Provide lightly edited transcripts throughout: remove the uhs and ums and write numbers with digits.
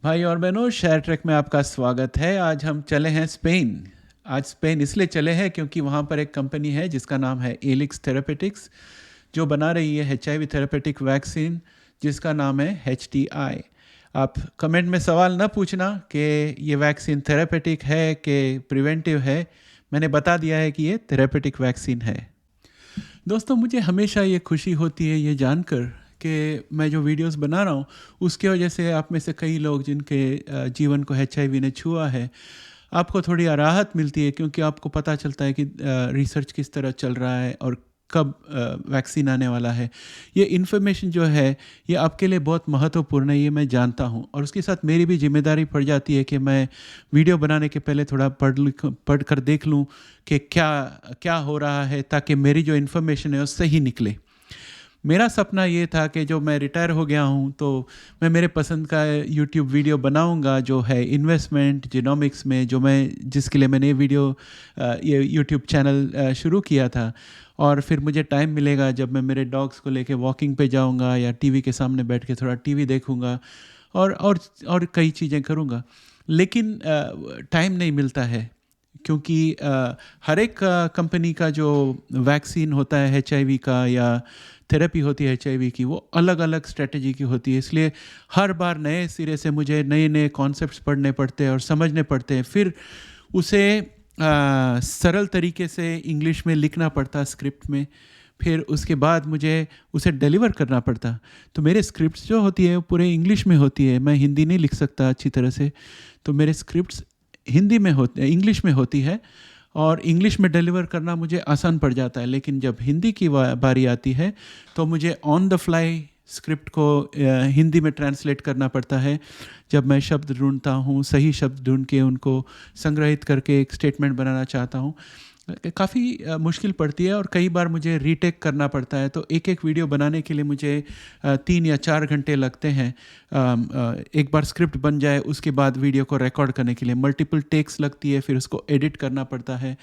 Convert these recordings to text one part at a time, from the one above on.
भाई और बहनों, शेयर ट्रैक में आपका स्वागत है। आज हम चले हैं स्पेन। आज स्पेन इसलिए चले हैं क्योंकि वहाँ पर एक कंपनी है जिसका नाम है एलिक्स थेरापेटिक्स, जो बना रही है HIV थेरापेटिक वैक्सीन जिसका नाम है HTI। आप कमेंट में सवाल न पूछना कि ये वैक्सीन थेरापेटिक है कि प्रिवेंटिव है। मैंने बता दिया है कि ये थेरापेटिक वैक्सीन है। दोस्तों, मुझे हमेशा ये खुशी होती है ये जानकर कि मैं जो वीडियोस बना रहा हूँ उसके वजह से आप में से कई लोग जिनके जीवन को HIV ने छुआ है, आपको थोड़ी राहत मिलती है, क्योंकि आपको पता चलता है कि रिसर्च किस तरह चल रहा है और कब वैक्सीन आने वाला है। ये इन्फॉर्मेशन जो है ये आपके लिए बहुत महत्वपूर्ण है, ये मैं जानता हूँ। और उसके साथ मेरी भी जिम्मेदारी पड़ जाती है कि मैं वीडियो बनाने के पहले थोड़ा पढ़ कर देख लूँ कि क्या क्या हो रहा है, ताकि मेरी जो इन्फॉर्मेशन है वो सही निकले। मेरा सपना ये था कि जो मैं रिटायर हो गया हूँ तो मैं मेरे पसंद का यूट्यूब वीडियो बनाऊँगा जो है इन्वेस्टमेंट जिनोमिक्स में, जो मैं जिसके लिए मैंने ये यूट्यूब चैनल शुरू किया था। और फिर मुझे टाइम मिलेगा जब मैं मेरे डॉग्स को लेके वॉकिंग पे जाऊँगा या टीवी के सामने बैठ के थोड़ा टीवी देखूँगा और कई चीज़ें करूँगा। लेकिन टाइम नहीं मिलता है, क्योंकि हर एक कंपनी का जो वैक्सीन होता है HIV का या थेरेपी होती है HIV की, वो अलग अलग स्ट्रेटजी की होती है। इसलिए हर बार नए सिरे से मुझे नए नए कॉन्सेप्ट्स पढ़ने पड़ते हैं और समझने पड़ते हैं। फिर उसे सरल तरीके से इंग्लिश में लिखना पड़ता स्क्रिप्ट में, फिर उसके बाद मुझे उसे डिलीवर करना पड़ता। तो मेरे स्क्रिप्ट्स जो होती है वो पूरे इंग्लिश में होती है, मैं हिंदी नहीं लिख सकता अच्छी तरह से। तो मेरे स्क्रिप्ट्स हिंदी में होते इंग्लिश में होती है और इंग्लिश में डिलीवर करना मुझे आसान पड़ जाता है। लेकिन जब हिंदी की बारी आती है तो मुझे ऑन द फ्लाई स्क्रिप्ट को हिंदी में ट्रांसलेट करना पड़ता है। जब मैं शब्द ढूंढता हूँ, सही शब्द ढूंढ के उनको संग्रहित करके एक स्टेटमेंट बनाना चाहता हूँ, काफ़ी मुश्किल पड़ती है और कई बार मुझे रीटेक करना पड़ता है। तो एक एक वीडियो बनाने के लिए मुझे 3 या 4 घंटे लगते हैं। एक बार स्क्रिप्ट बन जाए उसके बाद वीडियो को रिकॉर्ड करने के लिए मल्टीपल टेक्स लगती है, फिर उसको एडिट करना पड़ता है,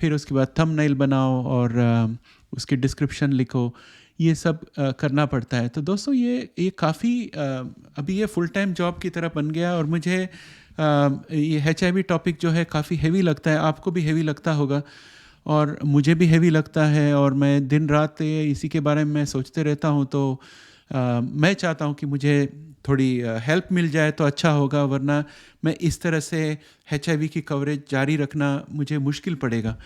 फिर उसके बाद थंबनेल बनाओ और उसकी डिस्क्रिप्शन लिखो, ये सब करना पड़ता है। तो दोस्तों, ये काफ़ी अभी ये फुल टाइम जॉब की तरह बन गया और मुझे ये HIV टॉपिक जो है काफ़ी हेवी लगता है। आपको भी हेवी लगता होगा और मुझे भी हेवी लगता है और मैं दिन रात इसी के बारे में सोचते रहता हूँ। तो मैं चाहता हूँ कि मुझे थोड़ी हेल्प मिल जाए तो अच्छा होगा, वरना मैं इस तरह से HIV की कवरेज जारी रखना मुझे मुश्किल पड़ेगा।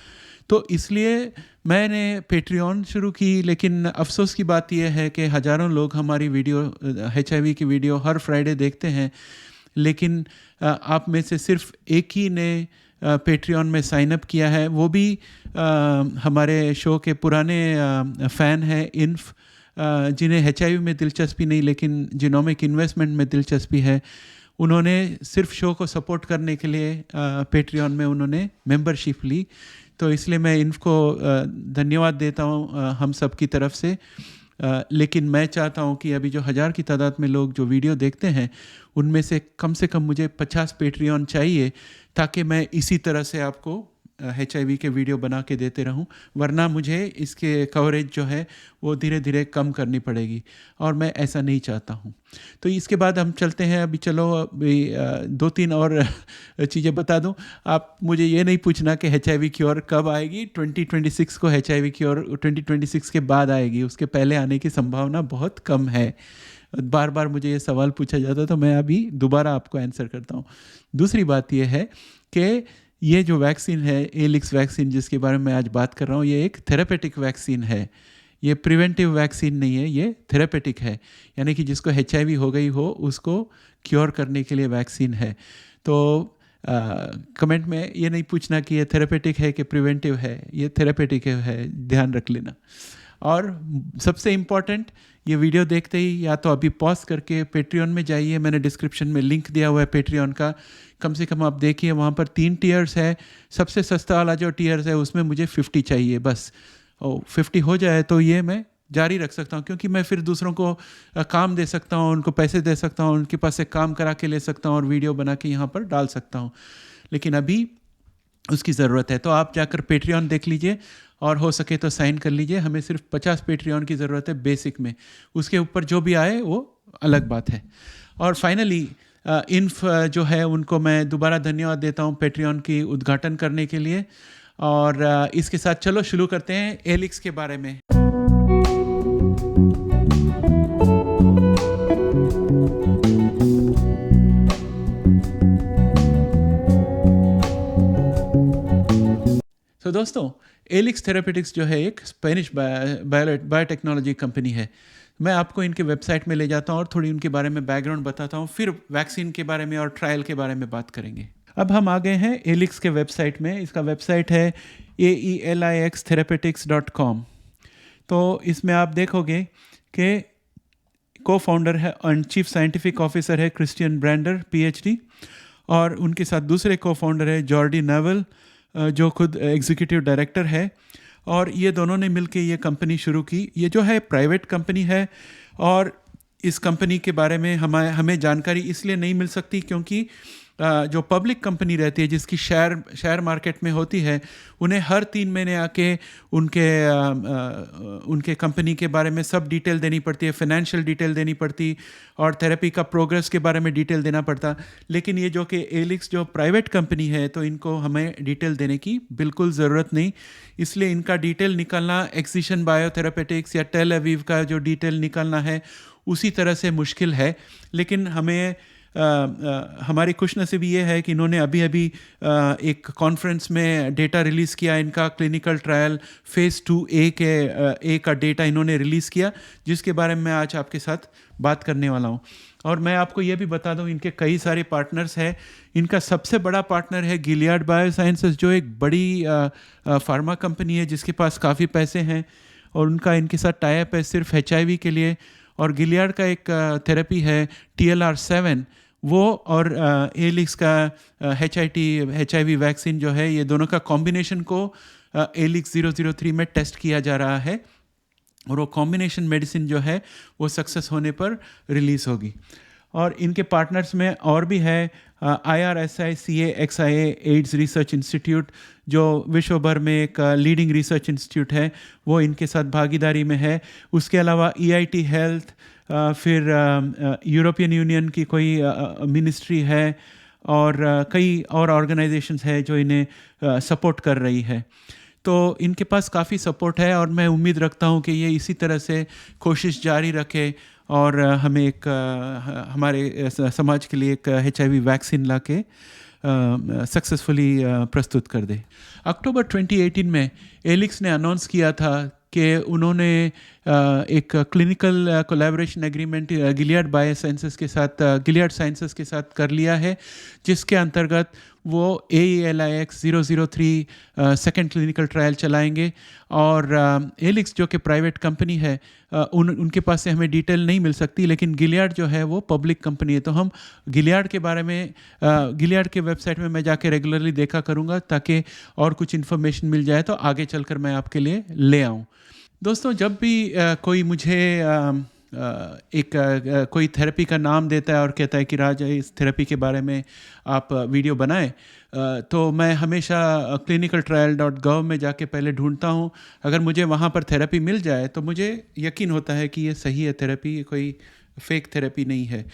तो इसलिए मैंने पेट्रियन शुरू की। लेकिन अफसोस की बात यह है कि हज़ारों लोग हमारी वीडियो HIV की वीडियो हर फ्राइडे देखते हैं, लेकिन आप में से सिर्फ एक ही ने पेट्रियन में साइन अप किया है। वो भी हमारे शो के पुराने फ़ैन हैं इन्फ, जिन्हें HIV में दिलचस्पी नहीं लेकिन जिनोमिक इन्वेस्टमेंट में दिलचस्पी है। उन्होंने सिर्फ शो को सपोर्ट करने के लिए पेट्रियन में उन्होंने मेंबरशिप ली। तो इसलिए मैं इनको धन्यवाद देता हूँ हम सब की तरफ से। लेकिन मैं चाहता हूँ कि अभी जो 1000 की तादाद में लोग जो वीडियो देखते हैं उनमें से कम मुझे 50 पेट्रियन चाहिए, ताकि मैं इसी तरह से आपको HIV के वीडियो बना के देते रहूं। वरना मुझे इसके कवरेज जो है वो धीरे धीरे कम करनी पड़ेगी और मैं ऐसा नहीं चाहता हूं। तो इसके बाद हम चलते हैं। अभी चलो, अभी 2-3 और चीज़ें बता दूं। आप मुझे ये नहीं पूछना कि HIV क्योर कब आएगी। 2026 को HIV क्योर 2026 के बाद आएगी, उसके पहले आने की संभावना बहुत कम है। बार बार मुझे ये सवाल पूछा जाता, तो मैं अभी दोबारा आपको आंसर करता हूँ। दूसरी बात ये है कि ये जो वैक्सीन है एलिक्स वैक्सीन, जिसके बारे में आज बात कर रहा हूँ, ये एक थेरापेटिक वैक्सीन है। ये प्रिवेंटिव वैक्सीन नहीं है, ये थेरापेटिक है। यानी कि जिसको HIV हो गई हो उसको क्योर करने के लिए वैक्सीन है। तो कमेंट में ये नहीं पूछना कि ये थेरापेटिक है कि प्रिवेंटिव है, ये थेरापेटिक है, ध्यान रख लेना। और सबसे इम्पॉर्टेंट, ये वीडियो देखते ही या तो अभी पॉज करके पेट्रियन में जाइए, मैंने डिस्क्रिप्शन में लिंक दिया हुआ है पेट्रियन का। कम से कम आप देखिए, वहाँ पर 3 टीयर्स है। सबसे सस्ता वाला जो टीयर्स है उसमें मुझे 50 चाहिए बस। 50 हो जाए तो ये मैं जारी रख सकता हूँ, क्योंकि मैं फिर दूसरों को काम दे सकता हूँ, उनको पैसे दे सकता हूँ, उनके पास से काम करा के ले सकता हूँ और वीडियो बना के यहाँ पर डाल सकता हूँ। लेकिन अभी उसकी ज़रूरत है। तो आप जाकर पेट्रियन देख लीजिए और हो सके तो साइन कर लीजिए। हमें सिर्फ 50 पेट्रियन की ज़रूरत है बेसिक में, उसके ऊपर जो भी आए वो अलग बात है। और फाइनली इन्फ जो है उनको मैं दोबारा धन्यवाद देता हूँ पेट्रियन की उद्घाटन करने के लिए। और इसके साथ चलो शुरू करते हैं एलिक्स के बारे में। तो दोस्तों, एलिक्स थेरापेटिक्स जो है एक स्पेनिश बायोटेक्नोलॉजी कंपनी है। मैं आपको इनके वेबसाइट में ले जाता हूँ और थोड़ी उनके बारे में बैकग्राउंड बताता हूँ, फिर वैक्सीन के बारे में और ट्रायल के बारे में बात करेंगे। अब हम आ गए हैं एलिक्स के वेबसाइट में। इसका वेबसाइट है aelixtherapeutics.com। तो इसमें आप देखोगे कि को फाउंडर है और चीफ साइंटिफिक ऑफिसर है क्रिस्टियन ब्रांडर PhD, और उनके साथ दूसरे को फाउंडर है जॉर्डी नेवल जो खुद एग्जीक्यूटिव डायरेक्टर है। और ये दोनों ने मिलकर ये कंपनी शुरू की। ये जो है प्राइवेट कंपनी है, और इस कंपनी के बारे में हमें जानकारी इसलिए नहीं मिल सकती क्योंकि जो पब्लिक कंपनी रहती है जिसकी शेयर मार्केट में होती है, उन्हें हर 3 महीने आके उनके कंपनी के बारे में सब डिटेल देनी पड़ती है, फाइनेंशियल डिटेल देनी पड़ती और थेरेपी का प्रोग्रेस के बारे में डिटेल देना पड़ता। लेकिन ये जो कि एलिक्स जो प्राइवेट कंपनी है, तो इनको हमें डिटेल देने की बिल्कुल ज़रूरत नहीं। इसलिए इनका डिटेल निकालना एक्सिशन बायोथेरापेटिक्स या टेल अवीव का जो डिटेल निकालना है उसी तरह से मुश्किल है। लेकिन हमें हमारी खुशनसीबी ये है कि इन्होंने अभी एक कॉन्फ्रेंस में डेटा रिलीज़ किया। इनका क्लिनिकल ट्रायल फेज़ 2A का डेटा इन्होंने रिलीज़ किया, जिसके बारे में मैं आज आपके साथ बात करने वाला हूँ। और मैं आपको ये भी बता दूँ, इनके कई सारे पार्टनर्स हैं। इनका सबसे बड़ा पार्टनर है गिलियाड बायोसाइंसेस, जो एक बड़ी फार्मा कंपनी है जिसके पास काफ़ी पैसे हैं, और उनका इनके साथ टाई अप है सिर्फ HIV के लिए। और गिलियाड का एक थेरेपी है TLR7, वो और एलिक्स का HIV वैक्सीन जो है, ये दोनों का कॉम्बिनेशन को एलिक्स 003 में टेस्ट किया जा रहा है, और वो कॉम्बिनेशन मेडिसिन जो है वो सक्सेस होने पर रिलीज़ होगी। और इनके पार्टनर्स में और भी है IRSI-CA-XIA एड्स रिसर्च इंस्टीट्यूट, जो विश्व भर में एक लीडिंग रिसर्च इंस्टीट्यूट है, वो इनके साथ भागीदारी में है। उसके अलावा EIT हेल्थ, फिर यूरोपियन यूनियन की कोई मिनिस्ट्री है, और कई और ऑर्गेनाइजेशंस है जो इन्हें सपोर्ट कर रही है। तो इनके पास काफ़ी सपोर्ट है, और मैं उम्मीद रखता हूँ कि ये इसी तरह से कोशिश जारी रखे और हमें एक हमारे समाज के लिए एक HIV वैक्सीन लाके सक्सेसफुली प्रस्तुत कर दे। अक्टूबर 2018 में एलिक्स ने अनाउंस किया था कि उन्होंने एक क्लिनिकल कोलैबोरेशन एग्रीमेंट गिलियाड बायोसाइंसेस के साथ, गिलियाड साइंसेस के साथ कर लिया है, जिसके अंतर्गत वो AELIX 003 सेकेंड क्लिनिकल ट्रायल चलाएंगे। और एलिक्स जो कि प्राइवेट कंपनी है, उनके पास से हमें डिटेल नहीं मिल सकती, लेकिन गिलियाड जो है वो पब्लिक कंपनी है। तो हम गिलियाड के बारे में गिलियाड के वेबसाइट में मैं जाके रेगुलरली देखा करूँगा, ताकि और कुछ इन्फॉर्मेशन मिल जाए तो आगे चलकर मैं आपके लिए ले आऊँ। दोस्तों, जब भी कोई मुझे कोई थेरेपी का नाम देता है और कहता है कि राज, इस थेरेपी के बारे में आप वीडियो बनाएं, तो मैं हमेशा clinicaltrial.gov में जाके पहले ढूंढता हूं। अगर मुझे वहां पर थेरेपी मिल जाए तो मुझे यकीन होता है कि ये सही है थेरेपी, कोई फेक थेरेपी नहीं है।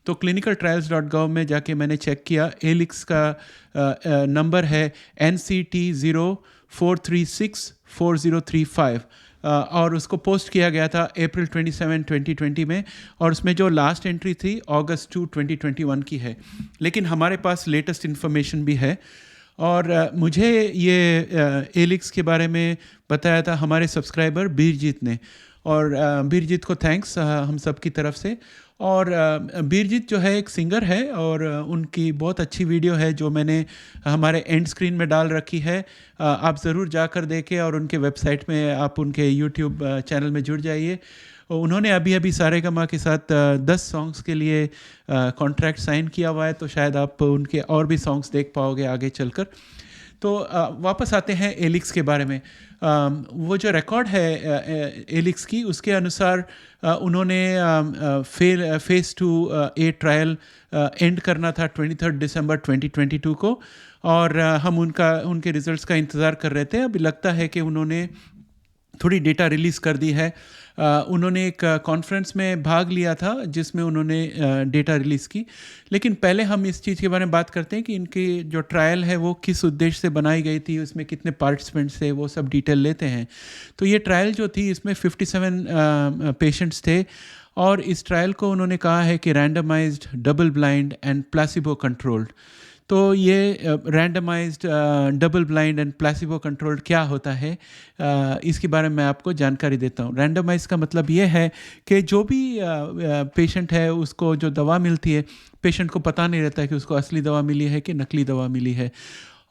तो clinicaltrials.gov में जाके मैंने चेक किया। एलिक्स का नंबर है NCT04364035, और उसको पोस्ट किया गया था अप्रैल 27, 2020 में, और उसमें जो लास्ट एंट्री थी अगस्त 2, 2021 की है। लेकिन हमारे पास लेटेस्ट इन्फॉर्मेशन भी है, और मुझे ये एलिक्स के बारे में बताया था हमारे सब्सक्राइबर बीरजीत ने, और बीरजीत को थैंक्स हम सब की तरफ से। और बीरजीत जो है एक सिंगर है, और उनकी बहुत अच्छी वीडियो है जो मैंने हमारे एंड स्क्रीन में डाल रखी है। आप ज़रूर जाकर देखें, और उनके वेबसाइट में आप उनके यूट्यूब चैनल में जुड़ जाइए। उन्होंने अभी सारेगामा के साथ 10 सॉन्ग्स के लिए कॉन्ट्रैक्ट साइन किया हुआ है, तो शायद आप उनके और भी सॉन्ग्स देख पाओगे आगे चलकर। तो वापस आते हैं एलिक्स के बारे में। वो जो रिकॉर्ड है एलिक्स की, उसके अनुसार उन्होंने फेज़ 2A ट्रायल एंड करना था 23 दिसंबर 2022 को, और हम उनके रिजल्ट्स का इंतज़ार कर रहे थे। अभी लगता है कि उन्होंने थोड़ी डेटा रिलीज़ कर दी है। उन्होंने एक कॉन्फ्रेंस में भाग लिया था जिसमें उन्होंने डेटा रिलीज़ की। लेकिन पहले हम इस चीज़ के बारे में बात करते हैं कि इनकी जो ट्रायल है वो किस उद्देश्य से बनाई गई थी, उसमें कितने पार्टिसिपेंट्स थे, वो सब डिटेल लेते हैं। तो ये ट्रायल जो थी इसमें 57 पेशेंट्स थे और इस ट्रायल को उन्होंने कहा है कि randomised, double blind and placebo controlled. तो ये randomised, double blind and placebo controlled क्या होता है, इसके बारे में मैं आपको जानकारी देता हूँ। रैंडमाइज का मतलब ये है कि जो भी पेशेंट है उसको जो दवा मिलती है, पेशेंट को पता नहीं रहता है कि उसको असली दवा मिली है कि नकली दवा मिली है,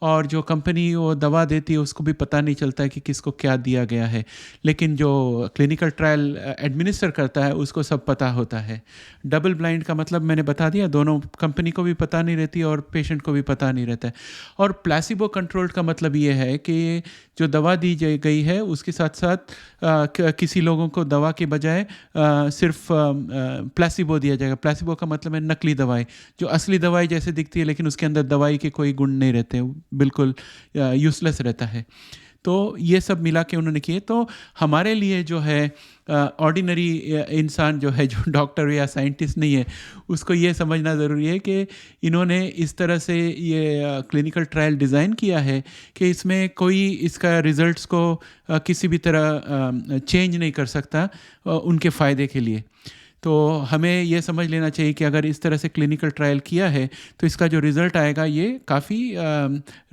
और जो कंपनी वो दवा देती है उसको भी पता नहीं चलता है कि किसको क्या दिया गया है। लेकिन जो क्लिनिकल ट्रायल एडमिनिस्टर करता है उसको सब पता होता है। डबल ब्लाइंड का मतलब मैंने बता दिया, दोनों कंपनी को भी पता नहीं रहती और पेशेंट को भी पता नहीं रहता है। और प्लेसिबो कंट्रोल्ड का मतलब ये है कि जो दवा दी गई है उसके साथ साथ किसी लोगों को दवा के बजाय सिर्फ प्लेसिबो दिया जाएगा। प्लेसिबो का मतलब है नकली दवाई, जो असली दवाई जैसे दिखती है लेकिन उसके अंदर दवाई के कोई गुण नहीं रहते, बिल्कुल यूजलेस रहता है। तो ये सब मिला के उन्होंने किए। तो हमारे लिए जो है ऑर्डिनरी इंसान जो है, जो डॉक्टर या साइंटिस्ट नहीं है, उसको ये समझना ज़रूरी है कि इन्होंने इस तरह से ये क्लिनिकल ट्रायल डिज़ाइन किया है कि इसमें कोई इसका रिज़ल्ट्स को किसी भी तरह चेंज नहीं कर सकता उनके फ़ायदे के लिए। तो हमें ये समझ लेना चाहिए कि अगर इस तरह से क्लिनिकल ट्रायल किया है तो इसका जो रिज़ल्ट आएगा ये काफ़ी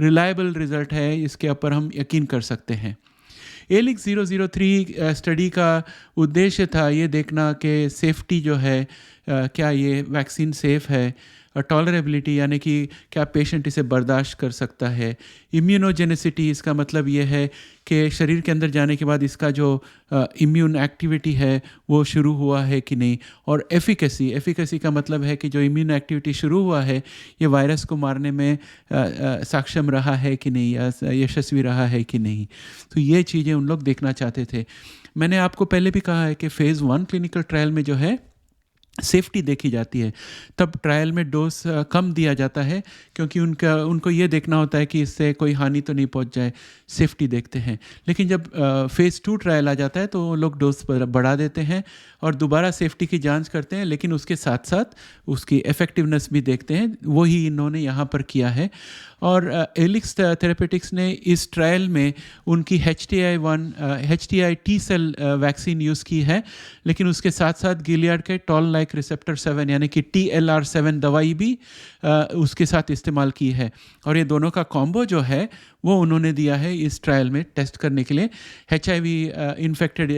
रिलायबल रिज़ल्ट है, इसके ऊपर हम यकीन कर सकते हैं। एलिक्स 003 स्टडी का उद्देश्य था ये देखना कि सेफ्टी जो है, क्या ये वैक्सीन सेफ़ है, टॉलरेबिलिटी यानी कि क्या पेशेंट इसे बर्दाश्त कर सकता है, इम्यूनोजेनिसिटी इसका मतलब ये है कि शरीर के अंदर जाने के बाद इसका जो इम्यून एक्टिविटी है वो शुरू हुआ है कि नहीं, और एफिकेसी का मतलब है कि जो इम्यून एक्टिविटी शुरू हुआ है ये वायरस को मारने में सक्षम रहा है कि नहीं या यशस्वी रहा है कि नहीं। तो ये चीज़ें उन लोग देखना चाहते थे। मैंने आपको पहले भी कहा है कि फ़ेज़ 1 क्लिनिकल ट्रायल में जो है सेफ्टी देखी जाती है, तब ट्रायल में डोज कम दिया जाता है क्योंकि उनको ये देखना होता है कि इससे कोई हानि तो नहीं पहुंच जाए, सेफ्टी देखते हैं। लेकिन जब फ़ेज़ 2 ट्रायल आ जाता है तो लोग डोज बढ़ा देते हैं और दोबारा सेफ्टी की जांच करते हैं, लेकिन उसके साथ साथ उसकी इफ़ेक्टिवनेस भी देखते हैं। वही इन्होंने यहाँ पर किया है। और एलिक्स थेरेपेटिक्स ने इस ट्रायल में उनकी HTI T cell vaccine use की है, लेकिन उसके साथ साथ गिलियड के टॉल लाइक रिसेप्टर 7 यानी कि TLR7 दवाई भी उसके साथ इस्तेमाल की है। और ये दोनों का कॉम्बो जो है वो उन्होंने दिया है इस ट्रायल में टेस्ट करने के लिए HIV इन्फेक्टेड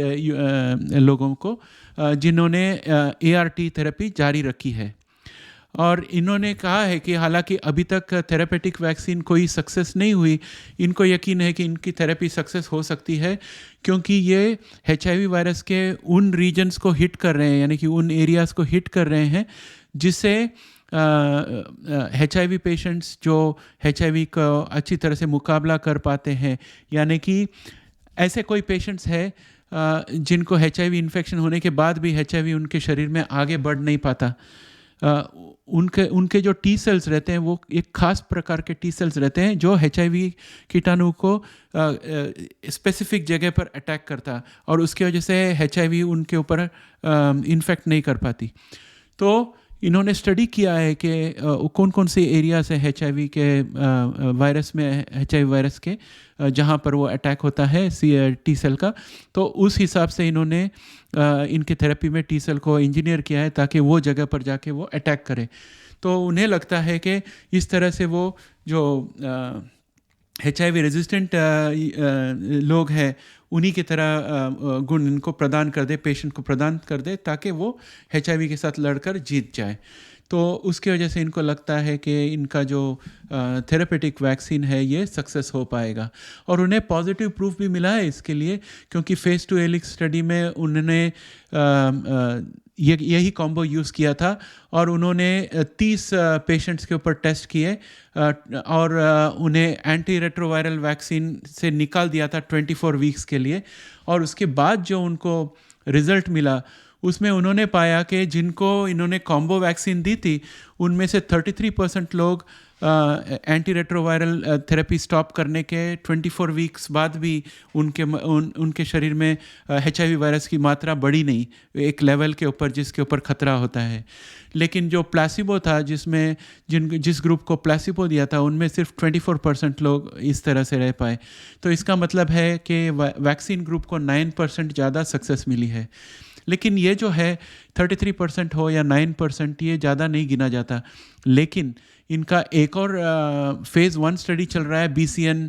लोगों को जिन्होंने ART थेरेपी जारी रखी है। और इन्होंने कहा है कि हालांकि अभी तक थेरेपेटिक वैक्सीन कोई सक्सेस नहीं हुई, इनको यकीन है कि इनकी थेरेपी सक्सेस हो सकती है क्योंकि ये HIV वायरस के उन रीजन्स को हिट कर रहे हैं, यानी कि उन एरियाज़ को हिट कर रहे हैं जिससे HIV पेशेंट्स जो HIV का अच्छी तरह से मुकाबला कर पाते हैं, यानी कि ऐसे कोई पेशेंट्स है जिनको HIV इन्फेक्शन होने के बाद भी HIV उनके शरीर में आगे बढ़ नहीं पाता। उनके जो टी सेल्स रहते हैं वो एक खास प्रकार के टी सेल्स रहते हैं जो HIV कीटाणु को स्पेसिफिक जगह पर अटैक करता और उसकी वजह से HIV उनके ऊपर इन्फेक्ट नहीं कर पाती। तो इन्होंने स्टडी किया है कि कौन कौन से एरियाज है HIV के वायरस में, HIV वायरस के जहाँ पर वो अटैक होता है टी सेल का। तो उस हिसाब से इन्होंने इनके थेरेपी में टी सेल को इंजीनियर किया है ताकि वो जगह पर जाके वो अटैक करे। तो उन्हें लगता है कि इस तरह से वो जो HIV रेजिस्टेंट लोग हैं उन्हीं की तरह गुण इनको प्रदान कर दे, पेशेंट को प्रदान कर दे ताकि वो HIV के साथ लड़कर जीत जाए। तो उसकी वजह से इनको लगता है कि इनका जो थेरेपेटिक वैक्सीन है ये सक्सेस हो पाएगा। और उन्हें पॉजिटिव प्रूफ भी मिला है इसके लिए क्योंकि फ़ेज़ 2 एलिक्स स्टडी में उन्होंने यही कॉम्बो यूज़ किया था और उन्होंने 30 पेशेंट्स के ऊपर टेस्ट किए और उन्हें एंटी रेट्रोवायरल वैक्सीन से निकाल दिया था 24 वीक्स के लिए। और उसके बाद जो उनको रिज़ल्ट मिला उसमें उन्होंने पाया कि जिनको इन्होंने कॉम्बो वैक्सीन दी थी उनमें से 33% लोग एंटी रेट्रोवायरल थेरेपी स्टॉप करने के 24 वीक्स बाद भी उनके शरीर में HIV वायरस की मात्रा बढ़ी नहीं एक लेवल के ऊपर जिसके ऊपर खतरा होता है। लेकिन जो प्लेसिबो था जिसमें जिस ग्रुप को प्लेसिबो दिया था उनमें सिर्फ 24% लोग इस तरह से रह पाए। तो इसका मतलब है कि वैक्सीन ग्रुप को 9% ज़्यादा सक्सेस मिली है। लेकिन ये जो है 33% हो या 9% ये ज़्यादा नहीं गिना जाता। लेकिन इनका एक और फेज़ 1 स्टडी चल रहा है BCN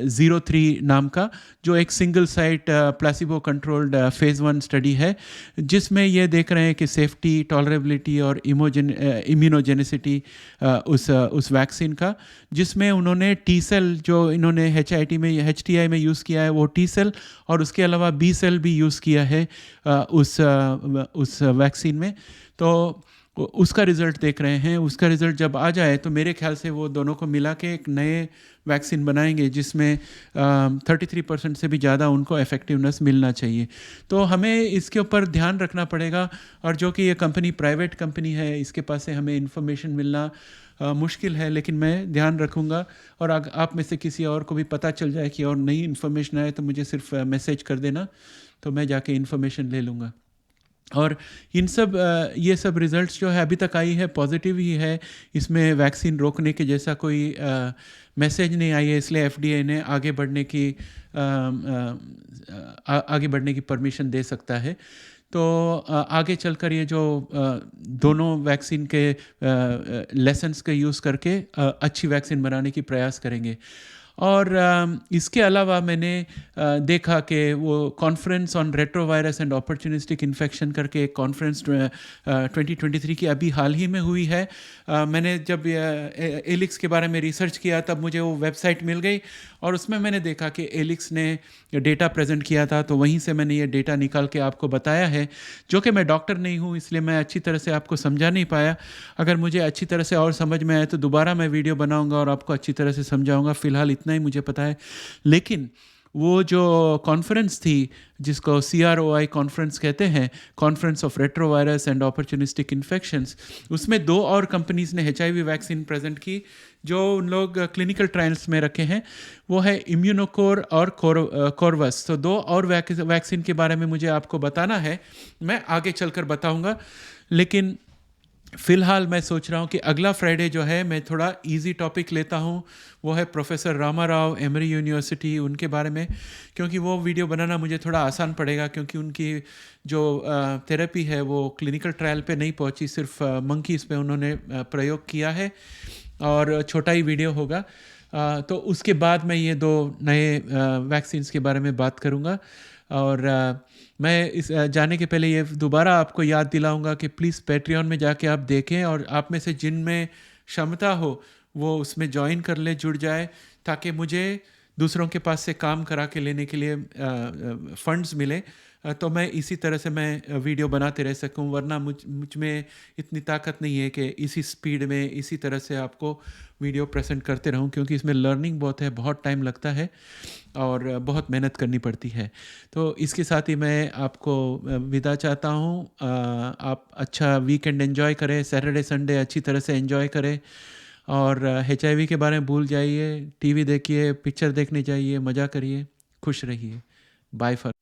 03 नाम का, जो एक single site placebo controlled phase 1 study है, जिसमें ये देख रहे हैं कि सेफ्टी, टॉलरेबिलिटी और इम्यूनोजेनिसिटी उस वैक्सीन का, जिसमें उन्होंने टी सेल जो इन्होंने HTI में यूज़ किया है वो टी सेल और उसके अलावा B सेल भी यूज़ किया है उस वैक्सीन में। तो उसका रिज़ल्ट देख रहे हैं। उसका रिज़ल्ट जब आ जाए तो मेरे ख्याल से वो दोनों को मिला के एक नए वैक्सीन बनाएंगे जिसमें 33% से भी ज़्यादा उनको इफ़ेक्टिवनेस मिलना चाहिए। तो हमें इसके ऊपर ध्यान रखना पड़ेगा, और जो कि ये कंपनी प्राइवेट कंपनी है इसके पास से हमें इन्फॉर्मेशन मिलना मुश्किल है, लेकिन मैं ध्यान रखूँगा। और आप में से किसी और को भी पता चल जाए कि और नई इन्फॉर्मेशन आए तो मुझे सिर्फ मैसेज कर देना, तो मैं जाके इन्फॉर्मेशन ले लूँगा। और ये सब रिज़ल्ट्स जो है अभी तक आई है पॉजिटिव ही है। इसमें वैक्सीन रोकने के जैसा कोई मैसेज नहीं आई है, इसलिए FDA ने आगे बढ़ने की परमिशन दे सकता है। तो आगे चलकर ये जो दोनों वैक्सीन के लेसन्स का यूज़ करके अच्छी वैक्सीन बनाने की प्रयास करेंगे। और इसके अलावा मैंने देखा कि वो conference on retrovirus and opportunistic infection करके एक कॉन्फ्रेंस 2023 की अभी हाल ही में हुई है। मैंने जब एलिक्स के बारे में रिसर्च किया तब मुझे वो वेबसाइट मिल गई, और उसमें मैंने देखा कि एलिक्स ने डेटा प्रेजेंट किया था, तो वहीं से मैंने ये डेटा निकाल के आपको बताया है। जो कि मैं डॉक्टर नहीं हूँ इसलिए मैं अच्छी तरह से आपको समझा नहीं पाया। अगर मुझे अच्छी तरह से और समझ में आए तो दोबारा मैं वीडियो बनाऊंगा और आपको अच्छी तरह से समझाऊंगा। फ़िलहाल इतना ही मुझे पता है। लेकिन वो जो कॉन्फ्रेंस थी जिसको CROI कॉन्फ्रेंस कहते हैं, conference of retrovirus and opportunistic infections, उसमें 2 और कंपनीज़ ने HIV वैक्सीन प्रेजेंट की जो उन लोग क्लिनिकल ट्रायल्स में रखे हैं। वो है इम्यूनोकोर और कोरवस। तो 2 और वैक्सीन के बारे में मुझे आपको बताना है, मैं आगे चलकर बताऊंगा। लेकिन फ़िलहाल मैं सोच रहा हूँ कि अगला फ्राइडे जो है मैं थोड़ा इजी टॉपिक लेता हूँ, वो है प्रोफेसर रामाराव एमरी यूनिवर्सिटी, उनके बारे में, क्योंकि वो वीडियो बनाना मुझे थोड़ा आसान पड़ेगा, क्योंकि उनकी जो थेरेपी है वो क्लिनिकल ट्रायल पे नहीं पहुँची, सिर्फ मंकीज़ पे उन्होंने प्रयोग किया है, और छोटा ही वीडियो होगा। तो उसके बाद मैं ये 2 नए वैक्सीन्स के बारे में बात करूँगा। और मैं इस जाने के पहले ये दोबारा आपको याद दिलाऊंगा कि प्लीज़ पैट्रियन में जाके आप देखें, और आप में से जिनमें क्षमता हो वो उसमें ज्वाइन कर ले, जुड़ जाए, ताकि मुझे दूसरों के पास से काम करा के लेने के लिए फंड्स मिले। तो मैं इसी तरह से मैं वीडियो बनाते रह सकूं, वरना मुझ में इतनी ताकत नहीं है कि इसी स्पीड में इसी तरह से आपको वीडियो प्रेजेंट करते रहूं, क्योंकि इसमें लर्निंग बहुत है, बहुत टाइम लगता है और बहुत मेहनत करनी पड़ती है। तो इसके साथ ही मैं आपको विदा चाहता हूं। आप अच्छा वीकेंड एंजॉय करें, सैटरडे संडे अच्छी तरह से एंजॉय करें, और HIV के बारे में भूल जाइए, TV देखिए, पिक्चर देखने जाइए, मज़ा करिए, खुश रहिए। Bye for